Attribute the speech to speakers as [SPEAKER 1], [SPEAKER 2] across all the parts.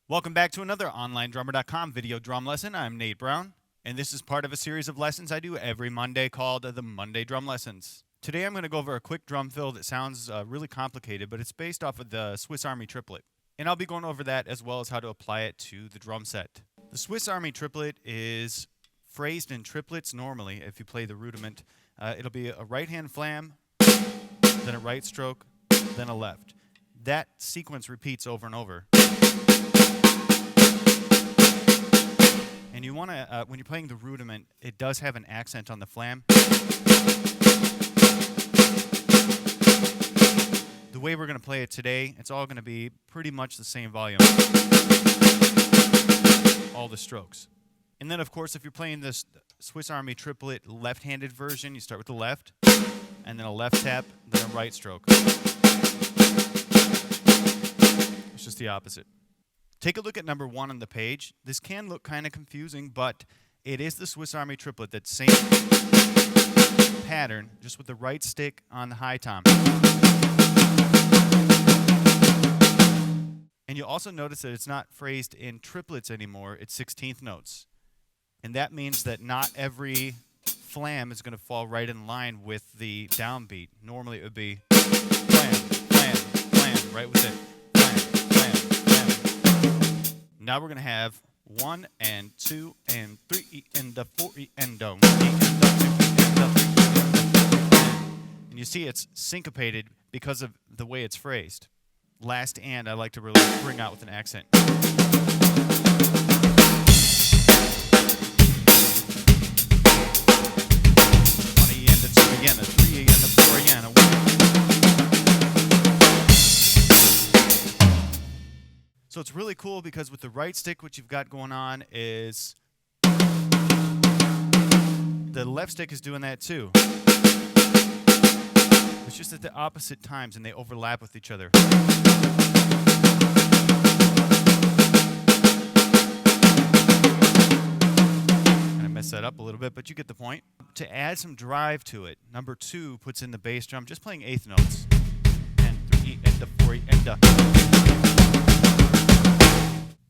[SPEAKER 1] Welcome back to another OnlineDrummer.com video drum lesson. I'm Nate Brown, and this is part of a series of lessons I do every Monday called the Monday Drum Lessons. Today I'm going to go over a quick drum fill that sounds really complicated, but it's based off of the Swiss Army triplet. And I'll be going over that as well as how to apply it to the drum set. The Swiss Army triplet is phrased in triplets normally. If you play the rudiment, it'll be a right hand flam, then a right stroke, then a left. That sequence repeats over and over. And you want to, when you're playing the rudiment, it does have an accent on the flam. The way we're going to play it today, it's all going to be pretty much the same volume. All the strokes. And then, of course, if you're playing this Swiss Army triplet left-handed version, you start with the left, and then a left tap, then a right stroke. It's just the opposite. Take a look at number 1 on the page. This can look kind of confusing, but it is the Swiss Army triplet, that same pattern, just with the right stick on the high tom. And you'll also notice that it's not phrased in triplets anymore, it's 16th notes. And that means that not every flam is going to fall right in line with the downbeat. Normally it would be flam, flam, flam, right with it. Now we're going to have 1 and 2 and 3 and the 4 and the 1 and the 2 and the 3 and you see it's syncopated because of the way it's phrased. Last and I like to really bring out with an accent. 1 and the 2 again, the 3 and the 4 again, a 1. So it's really cool because with the right stick, what you've got going on is the left stick is doing that too. It's just at the opposite times and they overlap with each other. I messed that up a little bit, but you get the point. To add some drive to it, number 2 puts in the bass drum, just playing eighth notes. And 3 and the 4 and the.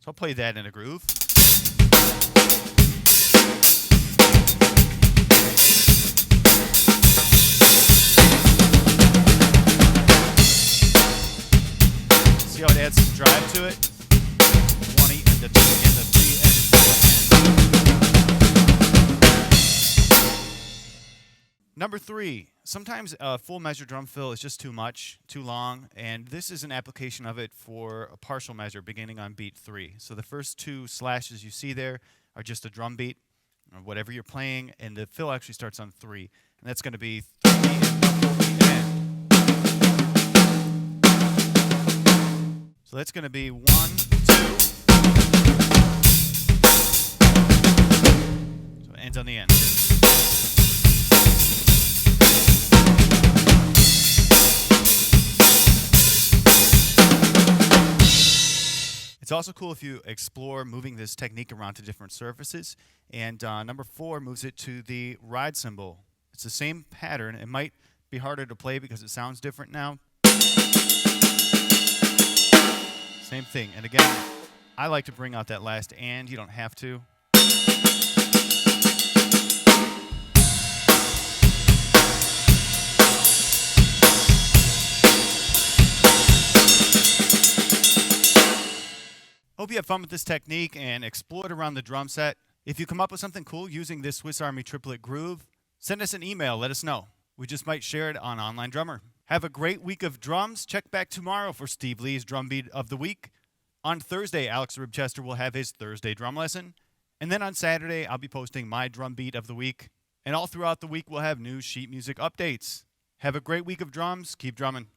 [SPEAKER 1] So I'll play that in a groove. See how it adds some drive to it? 1 and the 2 and the 3 and the 4. Number 3. Sometimes a full measure drum fill is just too much, too long, and this is an application of it for a partial measure beginning on beat 3. So the first 2 slashes you see there are just a drum beat, or whatever you're playing, and the fill actually starts on 3. And that's going to be 3 and 4 and. So that's going to be 1, 2. So it ends on the end. It's also cool if you explore moving this technique around to different surfaces. And number 4 moves it to the ride cymbal. It's the same pattern. It might be harder to play because it sounds different now. Same thing. And again, I like to bring out that last and. You don't have to. Hope you have fun with this technique and explore it around the drum set. If you come up with something cool using this Swiss Army triplet groove, send us an email, let us know. We just might share it on Online Drummer. Have a great week of drums. Check back tomorrow for Steve Lee's Drum Beat of the Week. On Thursday, Alex Ribchester will have his Thursday drum lesson. And then on Saturday, I'll be posting my Drum Beat of the Week. And all throughout the week, we'll have new sheet music updates. Have a great week of drums. Keep drumming.